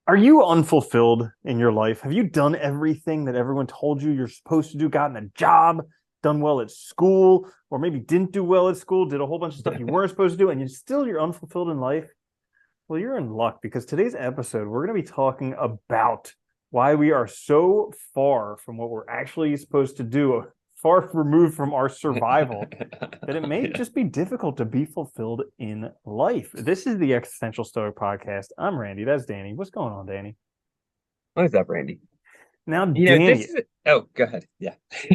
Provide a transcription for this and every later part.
Are you unfulfilled in your life? Have you done everything that everyone told you you're supposed to do, gotten a job, done well at school, or maybe didn't do well at school, did a whole bunch of stuff you weren't supposed to do, and you're unfulfilled in life? Well, you're in luck because today's episode, we're going to be talking about why we are so far from what we're actually supposed to do, far removed from our survival, that it may Yeah. just be difficult to be fulfilled in life. This is the Existential Stoic podcast. I'm Randy. That's Danny. What's going on, Danny? What is up, Randy? Now, This Danny, is oh, go ahead. Yeah.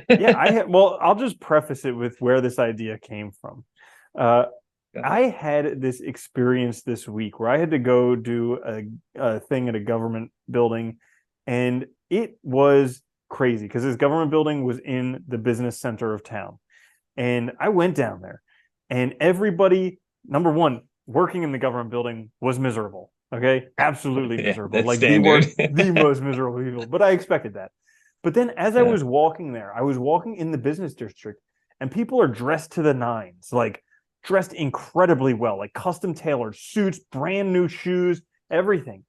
yeah, well, I'll just preface it with where this idea came from. Uh, Go I ahead. had this experience this week where I had to go do a thing at a government building, and it was crazy because this government building was in the business center of town. And I went down there, and everybody, number one, working in the government building was miserable. Okay, absolutely Yeah, miserable, that's like standard. the most miserable people. But I expected that. But then, as I Yeah. was walking there, I was walking in the business district, and people are dressed to the nines, like dressed incredibly well, like custom tailored suits, brand new shoes, everything.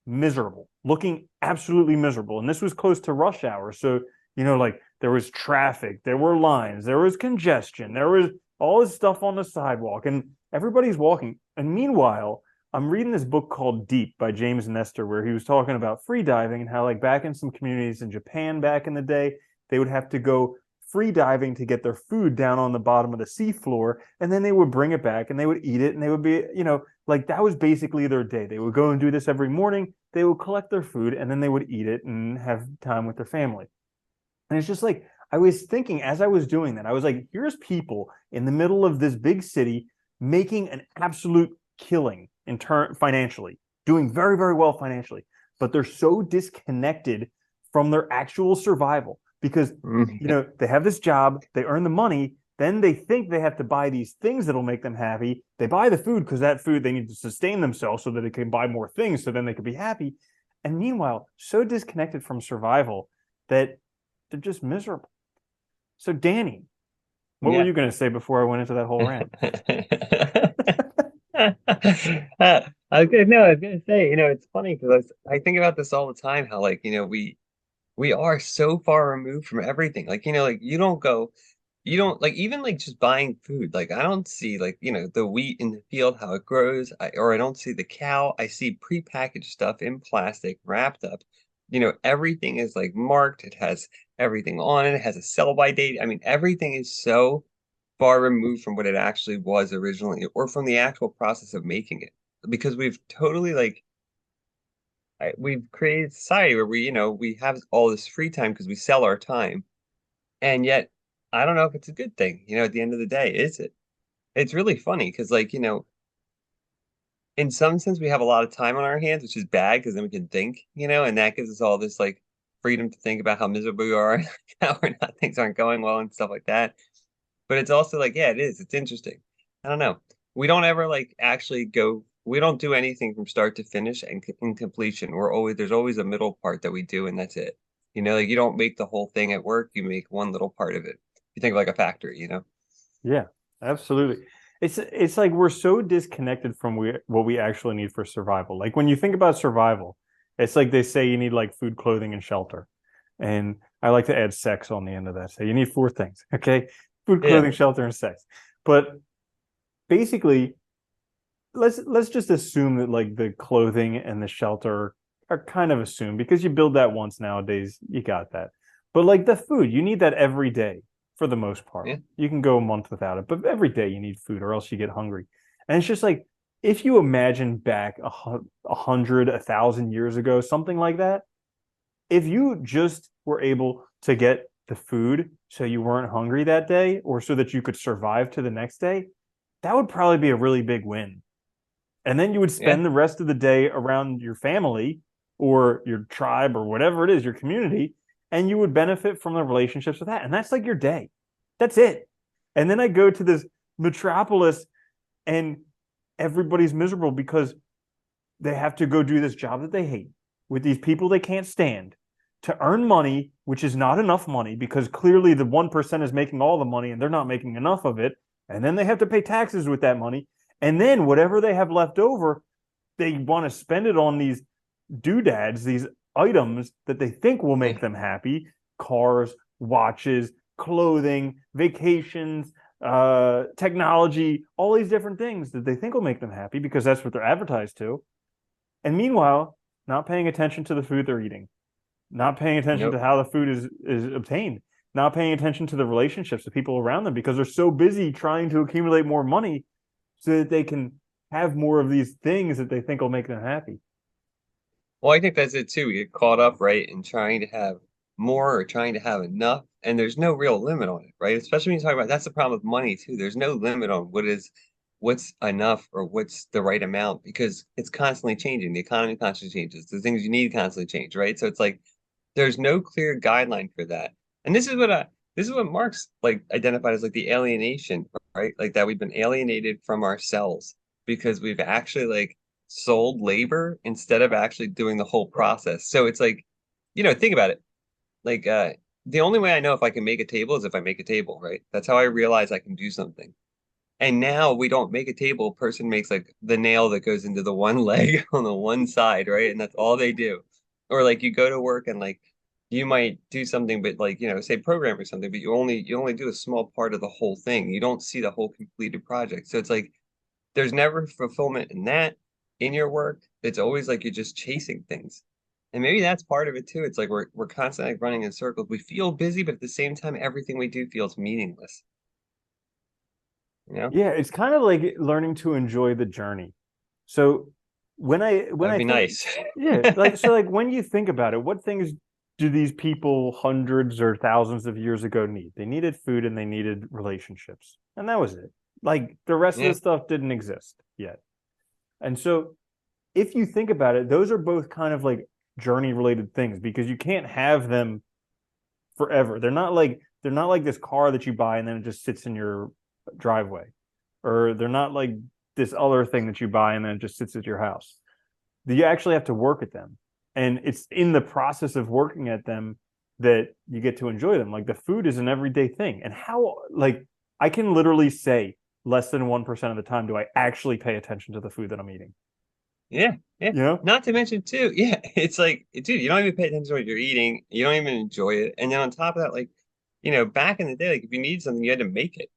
Miserable, looking absolutely miserable. And this was close to rush hour. So, like there was traffic, there were lines, there was congestion, there was all this stuff on the sidewalk, and everybody's walking. And meanwhile, I'm reading this book called Deep by James Nestor, where he was talking about free diving and how, like, back in some communities in Japan back in the day, they would have to go free diving to get their food down on the bottom of the seafloor, and then they would bring it back and they would eat it, and they would be, like that was basically their day. They would go and do this every morning. They would collect their food and then they would eat it and have time with their family. And it's just like, I was thinking as I was doing that, I was like, here's people in the middle of this big city making an absolute killing in turn financially, doing very, very well financially, but they're so disconnected from their actual survival because they have this job, they earn the money, then they think they have to buy these things that'll make them happy. They buy the food because that food they need to sustain themselves so that they can buy more things so then they can be happy. And meanwhile, so disconnected from survival that they're just miserable. So, Danny, what were Yeah. you going to say before I went into that whole rant? I was gonna say, it's funny because I think about this all the time, how like, we are so far removed from everything. Like, like you don't like even like just buying food. Like I don't see like, the wheat in the field, how it grows, or I don't see the cow. I see prepackaged stuff in plastic wrapped up. Everything is like marked. It has everything on it. It has a sell by date. I mean, everything is so far removed from what it actually was originally, or from the actual process of making it. Because we've totally like we've created a society where we have all this free time because we sell our time, and yet I don't know if it's a good thing. At the end of the day, is it? It's really funny because like in some sense we have a lot of time on our hands, which is bad because then we can think, and that gives us all this like freedom to think about how miserable we are, how we're not things aren't going well and stuff like that. But it's also like, yeah, it is. It's interesting. I don't know. We don't ever like actually go. We don't do anything from start to finish and in completion. There's always a middle part that we do, and that's it. Like you don't make the whole thing at work. You make one little part of it. You think of like a factory. Yeah, absolutely. It's like we're so disconnected from what we actually need for survival. Like when you think about survival, it's like they say you need like food, clothing, and shelter. And I like to add sex on the end of that. So you need four things, okay? Food, Yeah, clothing, shelter, and sex. But basically, let's just assume that like the clothing and the shelter are kind of assumed because you build that once nowadays, you got that. But like the food, you need that every day for the most part. yeah, You can go a month without it, but every day you need food or else you get hungry. And it's just like if you imagine back 100, 1,000 years ago, something like that, if you just were able to get the food so you weren't hungry that day or so that you could survive to the next day, that would probably be a really big win. And then you would yeah, spend the rest of the day around your family or your tribe or whatever it is, your community, and you would benefit from the relationships with that. And that's like your day. That's it. And then I go to this metropolis and everybody's miserable because they have to go do this job that they hate with these people they can't stand to earn money, which is not enough money because clearly the 1% is making all the money and they're not making enough of it. And then they have to pay taxes with that money. And then whatever they have left over, they want to spend it on these doodads, these items that they think will make them happy: cars, watches, clothing, vacations, technology, all these different things that they think will make them happy because that's what they're advertised to. And meanwhile, not paying attention to the food they're eating, not paying attention to Nope. how the food is obtained, not paying attention to the relationships, the people around them, because they're so busy trying to accumulate more money so that they can have more of these things that they think will make them happy. Well, I think that's it too. We get caught up, right, in trying to have more or trying to have enough, and there's no real limit on it, right? Especially when you talk about that's the problem with money too. There's no limit on what's enough or what's the right amount because it's constantly changing. The economy constantly changes. The things you need constantly change, right? So it's like there's no clear guideline for that. And this is what Marx like identified as like the alienation, right? Like that we've been alienated from ourselves because we've actually like sold labor instead of actually doing the whole process. So it's like, think about it. Like the only way I know if I can make a table is if I make a table, right? That's how I realize I can do something. And now we don't make a table. A person makes like the nail that goes into the one leg on the one side, right? And that's all they do. Or like you go to work and like you might do something, but like, say program or something, but you only do a small part of the whole thing. You don't see the whole completed project. So it's like there's never fulfillment in that in your work. It's always like you're just chasing things. And maybe that's part of it too. It's like we're constantly like running in circles. We feel busy, but at the same time, everything we do feels meaningless. You know? Yeah, it's kind of like learning to enjoy the journey. So when That'd I be think, nice. yeah, like so like when you think about it, what things do these people hundreds or thousands of years ago need? They needed food and they needed relationships. And that was it. Like the rest of Yeah. the stuff didn't exist yet. And so if you think about it, those are both kind of like journey related things because you can't have them forever. They're not like this car that you buy and then it just sits in your driveway. Or they're not like this other thing that you buy and then it just sits at your house. You actually have to work at them. And it's in the process of working at them that you get to enjoy them. Like the food is an everyday thing. And how like I can literally say less than 1% of the time do I actually pay attention to the food that I'm eating. Yeah. Yeah. You know? Not to mention too, yeah, it's like, dude, you don't even pay attention to what you're eating. You don't even enjoy it. And then on top of that, like, back in the day, like if you need something, you had to make it,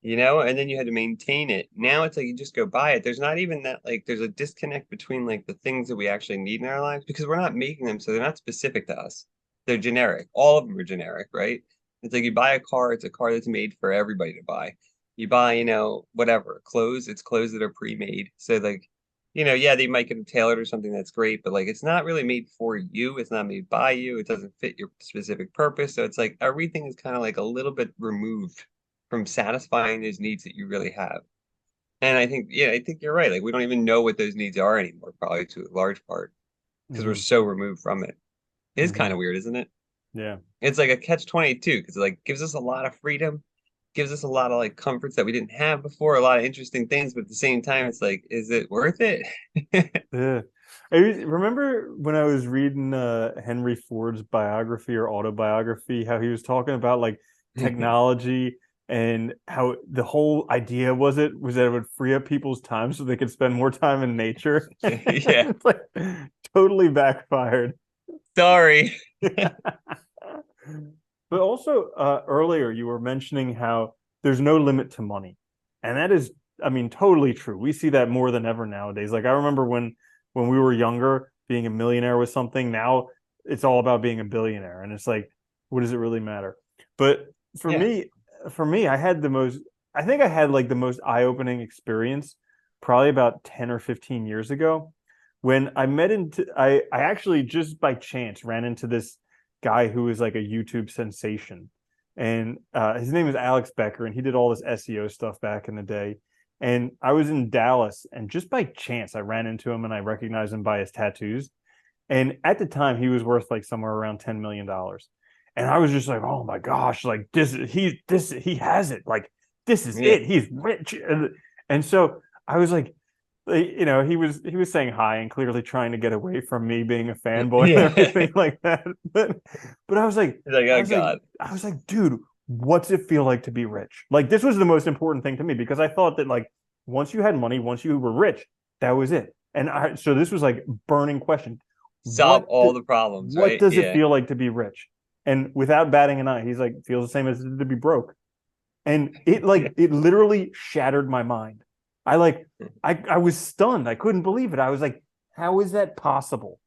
and then you had to maintain it. Now it's like you just go buy it. There's not even that, like, there's a disconnect between like the things that we actually need in our lives because we're not making them, so they're not specific to us. They're generic. All of them are generic, right? It's like you buy a car, it's a car that's made for everybody to buy. You buy, whatever, clothes, it's clothes that are pre-made. So like, yeah, they might get them tailored or something that's great, but like it's not really made for you. It's not made by you. It doesn't fit your specific purpose. So it's like everything is kind of like a little bit removed from satisfying those needs that you really have. And I think, yeah, I think you're right. Like we don't even know what those needs are anymore, probably to a large part, because we're Mm-hmm. so removed from it. It is Mm-hmm. kind of weird, isn't it? Yeah. It's like a catch 22 because it like gives us a lot of freedom, gives us a lot of like comforts that we didn't have before, a lot of interesting things, but at the same time, it's like, is it worth it? Yeah. Remember when I was reading Henry Ford's biography or autobiography, how he was talking about like technology and how the whole idea was that it would free up people's time so they could spend more time in nature. Yeah. It's like totally backfired. Sorry. But also earlier you were mentioning how there's no limit to money. And that is, I mean, totally true. We see that more than ever nowadays. Like I remember when we were younger, being a millionaire was something. Now it's all about being a billionaire. And it's like, what does it really matter? But for Yeah. me, I think I had like the most eye-opening experience probably about 10 or 15 years ago when I actually just by chance ran into this guy who was like a YouTube sensation. And his name is Alex Becker, and he did all this SEO stuff back in the day. And I was in Dallas, and just by chance, I ran into him and I recognized him by his tattoos. And at the time, he was worth like somewhere around $10 million. And I was just like, oh my gosh, like he has it. Like this is Yeah. it. He's rich. And so I was like, he was saying hi and clearly trying to get away from me being a fanboy and Yeah. everything like that. But I was like, It's like, I oh was like, God. I was like, dude, what's it feel like to be rich? Like this was the most important thing to me because I thought that like once you had money, once you were rich, that was it. And so this was like burning question. solve what all the, the problems, what right? does it Yeah. feel like to be rich? And without batting an eye, he's like, feels the same as to be broke. And it literally shattered my mind. I like I was stunned. I couldn't believe it. I was like, how is that possible?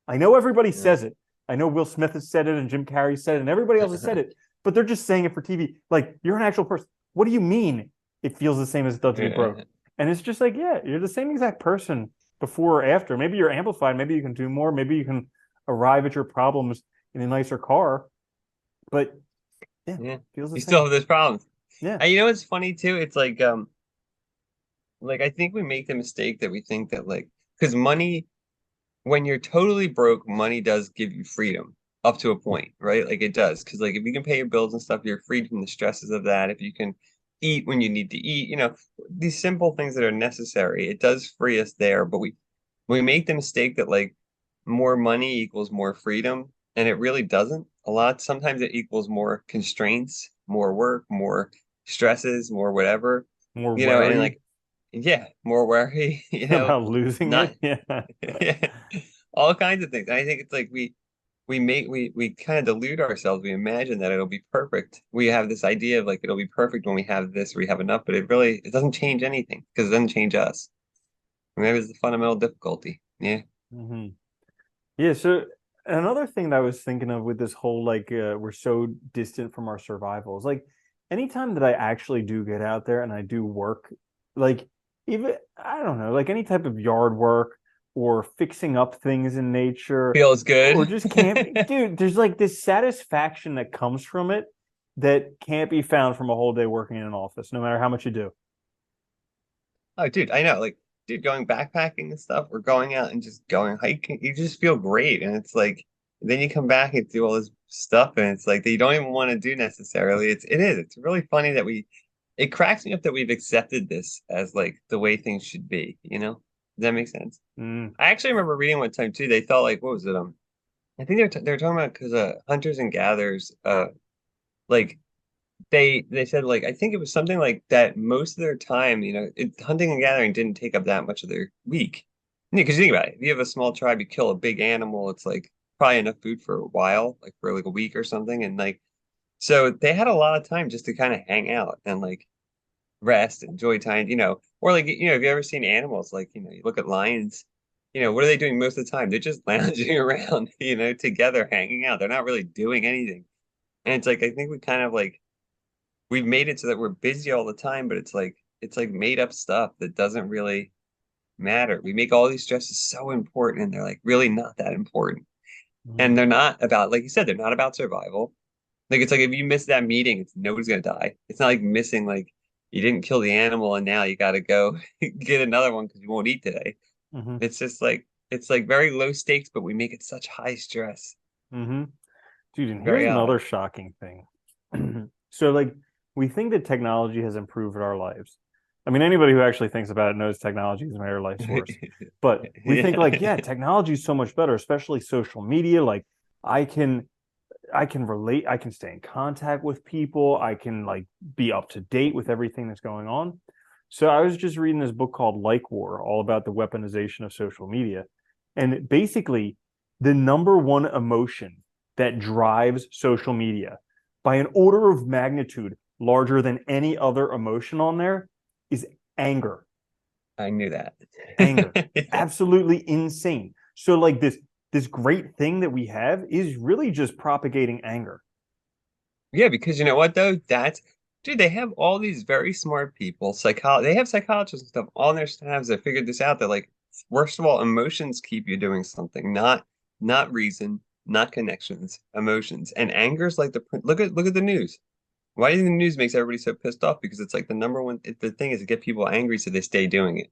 I know everybody Yeah. says it. I know Will Smith has said it and Jim Carrey said it and everybody else has said it, but they're just saying it for TV. Like, you're an actual person. What do you mean it feels the same as it does to be broke? Yeah. And it's just like, yeah, you're the same exact person before or after. Maybe you're amplified. Maybe you can do more. Maybe you can arrive at your problems in a nicer car. But yeah, Yeah. feels the You still same. have those problems. Yeah. And you know what's funny too? It's like I think we make the mistake that we think that like because money when you're totally broke, money does give you freedom up to a point, right? Like it does. Because like if you can pay your bills and stuff, you're freed from the stresses of that. If you can eat when you need to eat, these simple things that are necessary, it does free us there. But we make the mistake that like more money equals more freedom, and it really doesn't. A lot sometimes it equals more constraints, more work, more stresses, more whatever, More and wary like yeah, more worry, about losing not it. Yeah. all kinds of things. I think it's like we kind of delude ourselves. We imagine that it'll be perfect. We have this idea of like it'll be perfect when we have this, we have enough, but it doesn't change anything because it doesn't change us. And that is the fundamental difficulty. Yeah. hmm Yeah. So another thing that I was thinking of with this whole like we're so distant from our survival is like anytime that I actually do get out there and I do work, like even I don't know, like any type of yard work or fixing up things in nature Feels or good. just camping, dude, there's like this satisfaction that comes from it that can't be found from a whole day working in an office, no matter how much you do. Oh, dude, I know. Like, dude, going backpacking and stuff, or going out and just going hiking, you just feel great. And it's like, then you come back and do all this stuff, and it's like that you don't even want to do necessarily. It's really funny that it cracks me up that we've accepted this as like the way things should be, you know? Does that make sense? Mm, I actually remember reading one time too, they thought like, what was it? I think they're talking about because hunters and gatherers, like they said like I think it was something like that most of their time, hunting and gathering didn't take up that much of their week. Yeah, because you think about it, if you have a small tribe, you kill a big animal, it's like probably enough food for a while, like for like a week or something. And like so they had a lot of time just to kind of hang out and like rest, enjoy time, or like have you ever seen animals like, you look at lions, what are they doing most of the time? They're just lounging around, together, hanging out. They're not really doing anything. And it's like I think we kind of like we've made it so that we're busy all the time, but it's like made up stuff that doesn't really matter. We make all these stresses so important and they're like really not that important. And mm. they're not about, like you said, they're not about survival. Like it's like if you miss that meeting, it's nobody's gonna die. It's not like missing like you didn't kill the animal and now you gotta go get another one because you won't eat today. hmm It's just like it's like very low stakes, but we make it such high stress. hmm Dude, and here's Very odd. another shocking thing. So, like, we think that technology has improved our lives. I mean, anybody who actually thinks about it knows technology has made our lives worse. But we think, like, yeah, Yeah. technology is so much better, especially social media. Like, I can, I can relate, I can stay in contact with people, I can like be up to date with everything that's going on. So, I was just reading this book called Like War, all about the weaponization of social media, and basically, the number one emotion that drives social media by an order of magnitude larger than any other emotion on there is anger. I knew that. Anger. Absolutely insane. So like this great thing that we have is really just propagating anger. Yeah, because you know what though? Dude, they have all these very smart people, they have psychologists and stuff on their staffs that figured this out that like first of all, emotions keep you doing something, not reason, not connections, emotions. And anger's like look at the news. Why do you think the news makes everybody so pissed off? Because it's like the number one the thing is to get people angry so they stay doing it.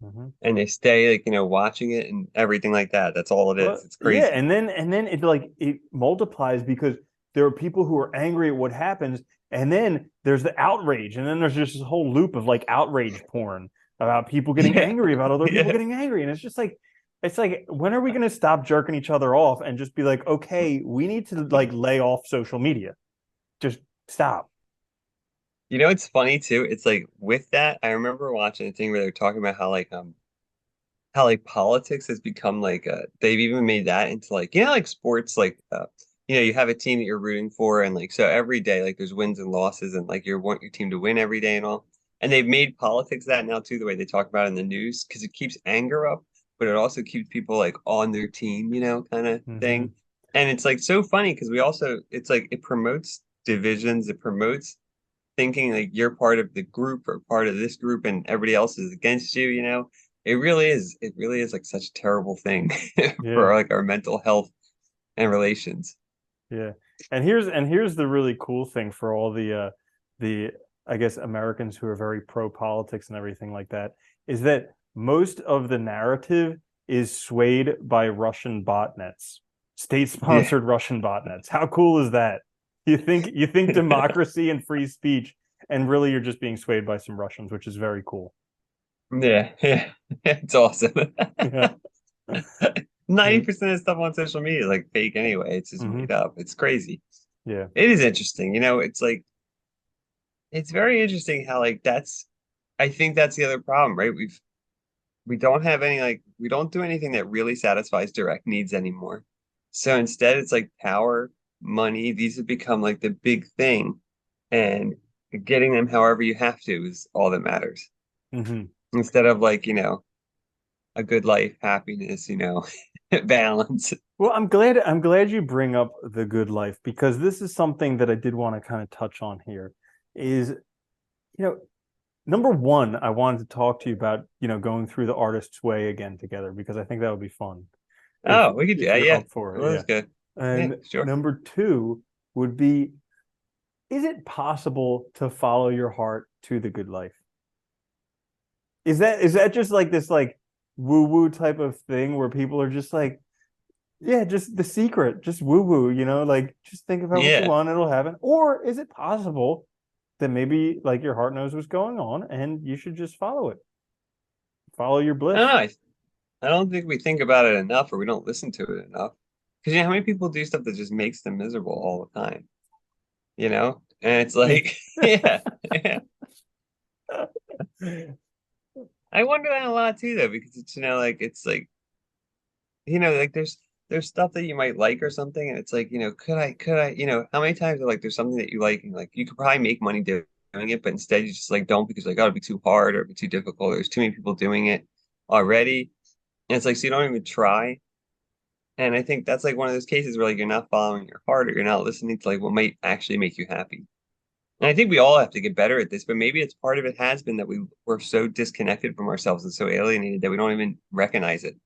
Mhm. And they stay like, watching it and everything like that. That's all it Well, is. It's yeah, crazy. and then it like it multiplies because there are people who are angry at what happens, and then there's the outrage, and then there's just this whole loop of like outrage porn about people getting Yeah. angry about other people Yeah. getting angry, and it's like when are we going to stop jerking each other off and just be like, okay, we need to like lay off social media, just stop. You know, it's funny too. It's like with that, I remember watching a thing where they were talking about how like how like politics has become like they've even made that into like like sports like you have a team that you're rooting for and like so every day like there's wins and losses and like you want your team to win every day and all. And they've made politics that now too, the way they talk about it in the news, because it keeps anger up, but it also keeps people like on their team, kind of Hmm. thing. And it's like so funny because we also it's like it promotes divisions, it promotes thinking like you're part of the group or part of this group and everybody else is against you. It really is like such a terrible thing Yeah. for like our mental health and relations. Yeah. And here's the really cool thing for all the I guess Americans who are very pro politics and everything like that is that most of the narrative is swayed by Russian botnets, Yeah. state-sponsored Russian botnets. How cool is that? You think democracy and free speech, and really you're just being swayed by some Russians, which is very cool. Yeah, yeah. It's awesome. Yeah. 90% of stuff on social media is like fake anyway. It's just Hmm. made up. It's crazy. Yeah. It is interesting. It's like it's very interesting how like I think that's the other problem, right? We don't have any like we don't do anything that really satisfies direct needs anymore. So instead it's like power, money, these have become like the big thing. And getting them however you have to is all that matters. Hmm. Instead of like, a good life, happiness, balance. Well, I'm glad you bring up the good life because this is something that I did want to kind of touch on here. Is know, number one, I wanted to talk to you about going through the artist's way again together because I think that would be fun if Oh, we could do if that. you're Yeah. up for it. Well, Yeah. that's good. Yeah, And sure. number two would be, is it possible to follow your heart to the good life? Is that just like this like woo woo type of thing where people are just like, yeah, just the secret, just woo woo, like just think about what you Yeah. want, it'll happen. Or is it possible that maybe like your heart knows what's going on and you should just follow it, follow your I don't know. bliss? I don't think we think about it enough or we don't listen to it enough. Because how many people do stuff that just makes them miserable all the time, And it's Me. like, yeah, yeah. I wonder that a lot too, though, because it's, like, it's like, like there's stuff that you might like or something, and it's like, could I, how many times like there's something that you like and like you could probably make money doing it, but instead you just like don't because like, oh, it'd be too hard or it'd be too difficult. There's too many people doing it already. And it's like, so you don't even try. And I think that's like one of those cases where like you're not following your heart or you're not listening to like what might actually make you happy. And I think we all have to get better at this, but maybe it's part of it has been that we're so disconnected from ourselves and so alienated that we don't even recognize it.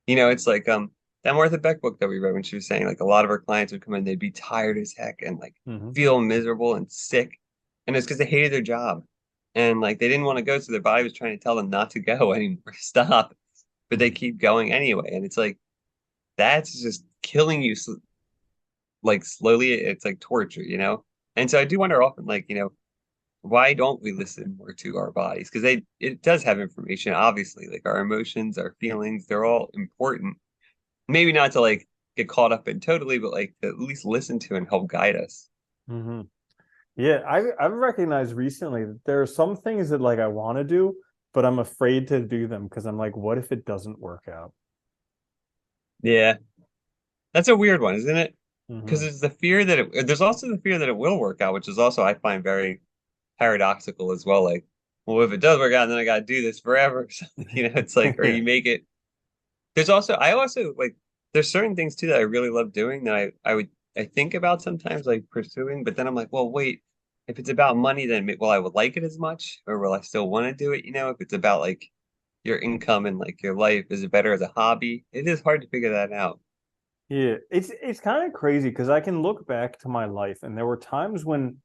It's like that Martha Beck book that we read when she was saying like a lot of her clients would come in, they'd be tired as heck and like Hmm. feel miserable and sick. And it's because they hated their job. And like they didn't want to go, so their body was trying to tell them not to go anymore, stop. But they keep going anyway. And it's like that's just killing you like slowly. It's like torture. And so I do wonder often, like, why don't we listen more to our bodies? Because it does have information, obviously, like our emotions, our feelings, they're all important. Maybe not to like get caught up in totally, but like to at least listen to and help guide us. Hmm. Yeah, I've recognized recently that there are some things that like I want to do, but I'm afraid to do them because I'm like, what if it doesn't work out? Yeah, that's a weird one, isn't it? Because Hmm. there's the fear that there's also the fear that it will work out, which is also I find very paradoxical as well. Like, well, if it does work out, then I got to do this forever. So, it's like, or Yeah. you make it. I also like, there's certain things too that I really love doing that I think about sometimes like pursuing, but then I'm like, well, wait, if it's about money, then will I would like it as much, or will I still want to do it? If it's about like your income and like your life, is it better as a hobby? It is hard to figure that out. Yeah, it's kind of crazy because I can look back to my life and there were times when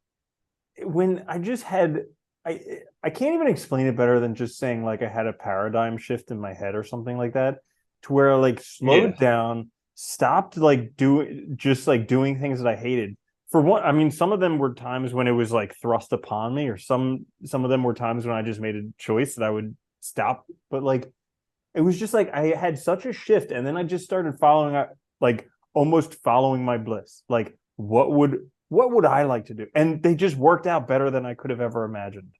I just had I can't even explain it better than just saying like I had a paradigm shift in my head or something like that to where I like Yeah, slowed down, stopped like doing things that I hated. For one, I mean, some of them were times when it was like thrust upon me, or some of them were times when I just made a choice that I would stop. But like it was just like I had such a shift, and then I just started following like almost following my bliss. Like what would I like to do? And they just worked out better than I could have ever imagined.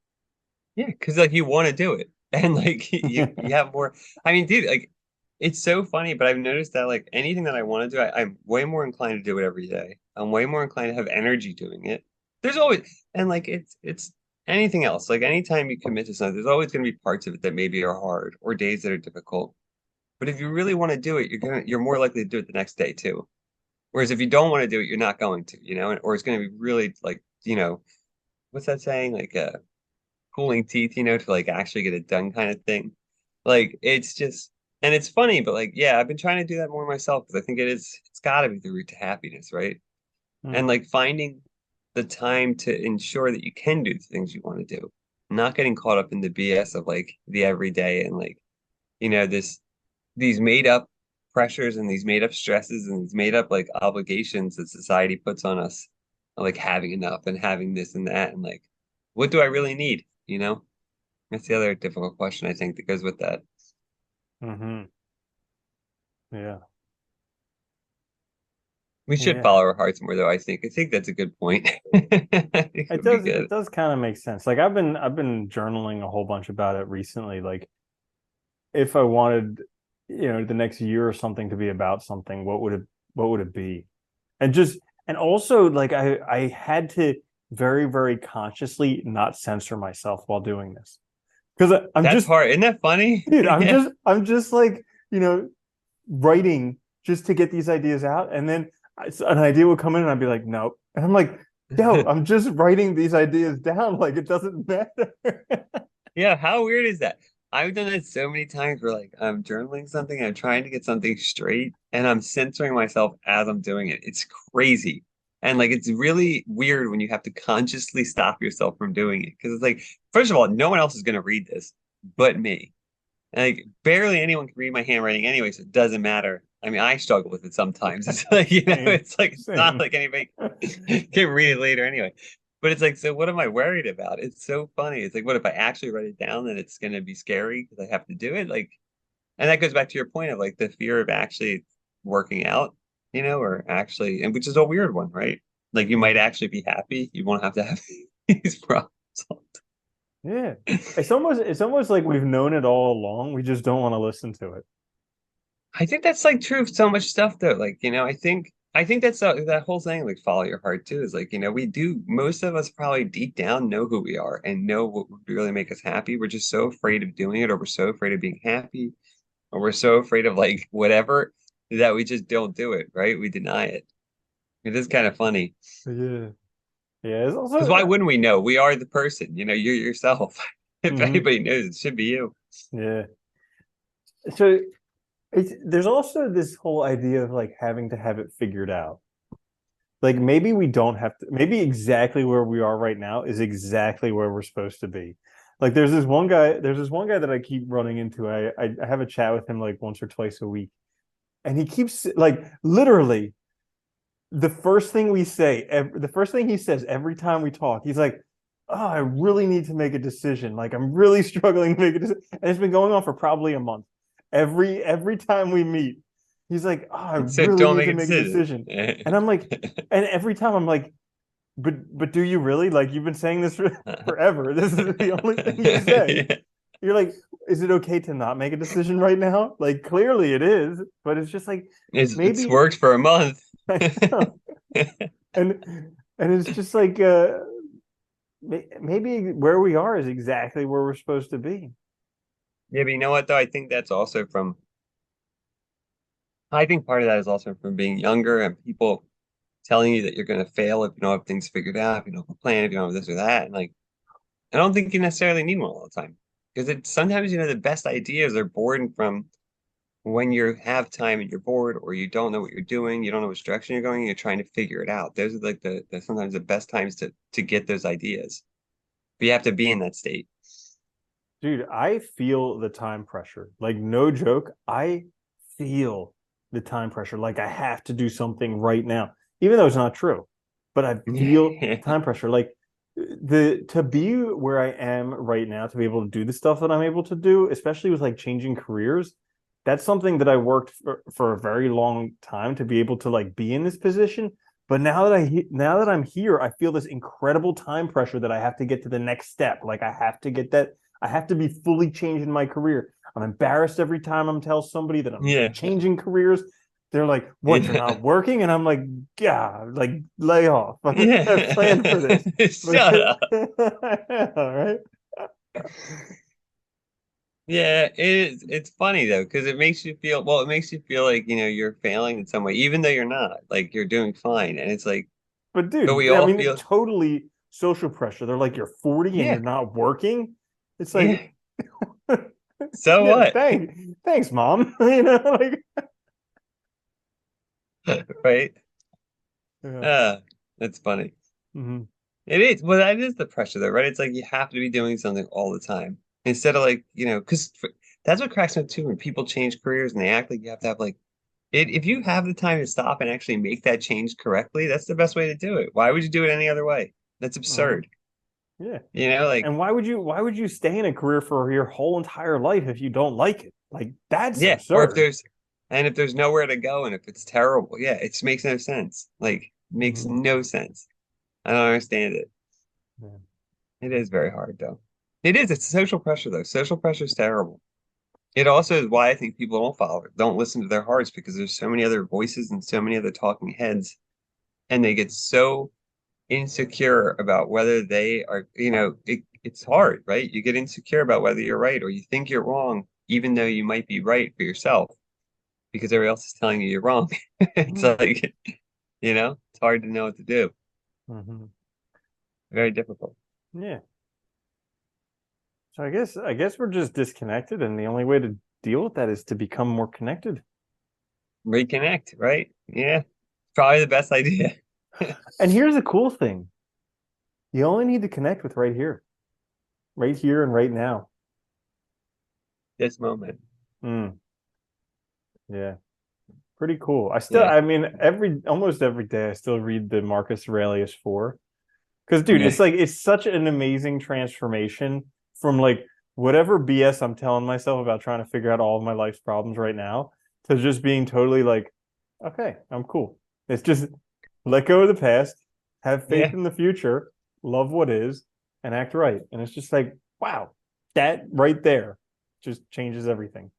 yeah, because like you want to do it, and like you have more. I mean, dude, like it's so funny, but I've noticed that like anything that I want to do, I'm way more inclined to do it every day. I'm way more inclined to have energy doing it. There's always and like it's anything else. Like anytime you commit to something, there's always going to be parts of it that maybe are hard or days that are difficult. But if you really want to do it, you're more likely to do it the next day too. Whereas if you don't want to do it, you're not going to, or it's going to be really like, what's that saying? Like pulling teeth, to like actually get it done kind of thing. Like it's just, and it's funny, but like, yeah, I've been trying to do that more myself because I think it's got to be the route to happiness, right? And Mm. like finding the time to ensure that you can do the things you want to do, not getting caught up in the BS of like the everyday and like, this these made up pressures and these made up stresses and these made up like obligations that society puts on us, like having enough and having this and that, and like, what do I really need? That's the other difficult question I think that goes with that. Hmm. Yeah. We should Yeah. follow our hearts more, though. I think that's a good point. I think it would be It good. does kind of make sense. Like I've been journaling a whole bunch about it recently. Like if I wanted, the next year or something to be about something, what would it be? And just and also like I had to very, very consciously not censor myself while doing this. Because I'm That's just, hard. Isn't that funny? dude, Yeah. I'm just like, writing just to get these ideas out. And then an idea would come in and I'd be like, nope. And I'm like, yo, I'm just writing these ideas down. Like it doesn't matter. Yeah, how weird is that? I've done it so many times where like I'm journaling something, I'm trying to get something straight, and I'm censoring myself as I'm doing it. It's crazy. And like it's really weird when you have to consciously stop yourself from doing it. Because it's like, first of all, no one else is gonna read this but me. And like barely anyone can read my handwriting anyway, so it doesn't matter. I mean, I struggle with it sometimes. It's like, Same, it's like it's not same. like anybody can read it later anyway. But it's like, so what am I worried about? It's so funny. It's like, what if I actually write it down, then it's gonna be scary because I have to do it? Like, and that goes back to your point of like the fear of actually working out, or actually, and which is a weird one, right? Like you might Mhm. actually be happy. You won't have to have these problems. Yeah. It's almost like we've known it all along. We just don't want to listen to it. I think that's like true of so much stuff though. Like, I think that's that whole thing, like follow your heart too, is like, we do most of us probably deep down know who we are and know what would really make us happy. We're just so afraid of doing it, or we're so afraid of being happy, or we're so afraid of like whatever that we just don't do it, right? We deny it. It is kind of funny. Yeah. Yeah. It's Because also, why wouldn't we know? We are the person, you're yourself. If mhm. anybody knows, it should be you. Yeah. So there's also this whole idea of like having to have it figured out. Like maybe we don't have to, maybe exactly where we are right now is exactly where we're supposed to be. Like there's this one guy that I keep running into. I have a chat with him like once or twice a week. And he keeps like literally the first thing we say, the first thing he says every time we talk, he's like, "Oh, I really need to make a decision. Like I'm really struggling to make a decision." And it's been going on for probably a month. Every time we meet, he's like, "Oh, I So really don't need make to a make a decision. decision." And I'm like, and every time I'm like, but do you really? Like you've been saying this for forever. This is the only thing you say. Yeah. You're like, is it okay to not make a decision right now? Like clearly it is, but it's just like It's maybe worked for a month. I know. And it's just like maybe where we are is exactly where we're supposed to be. Yeah, but you know what though? I think part of that is also from being younger and people telling you that you're going to fail if you don't have things figured out, if you don't have a plan, if you don't have this or that. And like, I don't think you necessarily need one all the time because it's sometimes, the best ideas are born from when you have time and you're bored or you don't know what you're doing, you don't know which direction you're going, and you're trying to figure it out. Those are like the sometimes the best times to get those ideas. But you have to be in that state. Dude, I feel the time pressure. Like no joke, I feel the time pressure. Like I have to do something right now, even though it's not true. But I feel time pressure. Like the to be where I am right now, to be able to do the stuff that I'm able to do, especially with like changing careers, that's something that I worked for a very long time to be able to like be in this position. But now that I'm here, I feel this incredible time pressure that I have to get to the next step. Like I have to get I have to be fully changing my career. I'm embarrassed every time I'm tell somebody that I'm Yeah. changing careers. They're like, "What? You're Yeah. not working?" And I'm like, "Yeah, like lay off. I planned for Yeah. this." Shut up. All right. Yeah, it's funny though, because it makes you feel, well, it makes you feel like, you're failing in some way, even though you're not. Like you're doing fine. And it's like, But but we dude, I all mean, feel, totally social pressure. They're like, "You're 40 and yeah, you're not working." It's like, yeah. So yeah, what? thanks, mom. You know, like, Right? yeah. Uh, that's funny. Hmm. It is. Well, that is the pressure though, right? It's like you have to be doing something all the time instead of like, because that's what cracks me up too when people change careers and they act like you have to have like it. If you have the time to stop and actually make that change correctly, that's the best way to do it. Why would you do it any other way? That's Hmm. absurd. Yeah. Like, And why would you stay in a career for your whole entire life if you don't like it? Like that's yeah. Or if absurd. there's nowhere to go and if it's terrible, yeah, it just makes no sense. Like, makes Hmm. no sense. I don't understand it. Yeah. It is very hard though. It is. It's social pressure though. Social pressure is terrible. It also is why I think people don't follow it, don't listen to their hearts because there's so many other voices and so many other talking heads, and they get so insecure about whether they are, it's hard, right? You get insecure about whether you're right or you think you're wrong, even though you might be right for yourself because everybody else is telling you you're wrong. It's Hmm. like, it's hard to know what to do. Hmm. Very difficult. Yeah. So I guess we're just disconnected, and the only way to deal with that is to become more connected. Reconnect, right? Yeah, probably the best idea. And here's the cool thing. You only need to connect with right here and right now. This moment. Mm, yeah. Pretty cool. Yeah, I mean, almost every day I still read the Marcus Aurelius 4. Because, dude, yeah, it's such an amazing transformation from like whatever BS I'm telling myself about trying to figure out all of my life's problems right now to just being totally like, okay, I'm cool. It's just let go of the past, have faith yeah. in the future, love what is, and act right. And it's just like, wow, that right there just changes everything.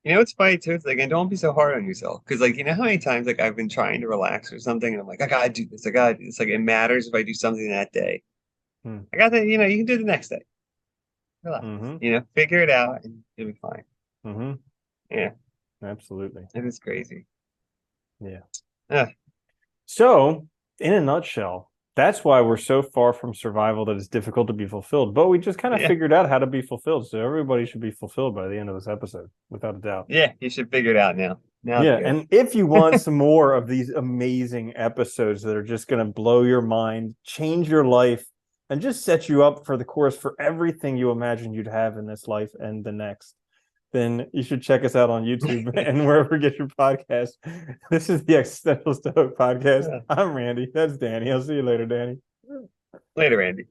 What's funny too? It's like, and don't be so hard on yourself. Because like, how many times like I've been trying to relax or something, and I'm like, I gotta do this, I gotta do this. Like it matters if I do something that day. Hmm. I got that, you can do it the next day. Relax. Mm-hmm. Figure it out and it'll be fine. Mm-hmm. Yeah, Absolutely. it is crazy. Yeah. Ah, So, in a nutshell, that's why we're so far from survival that it's difficult to be fulfilled. But we just kind of yeah, figured out how to be fulfilled. So everybody should be fulfilled by the end of this episode, without a doubt. yeah. You should figure it out now. Now's Yeah. good. And if you want some more of these amazing episodes that are just going to blow your mind, change your life, and just set you up for the course for everything you imagine you'd have in this life and the next, then you should check us out on YouTube and wherever you get your podcast. This is the Existential Stoic Podcast. Yeah. I'm Randy. That's Danny. I'll see you later, Danny. Later, Andy.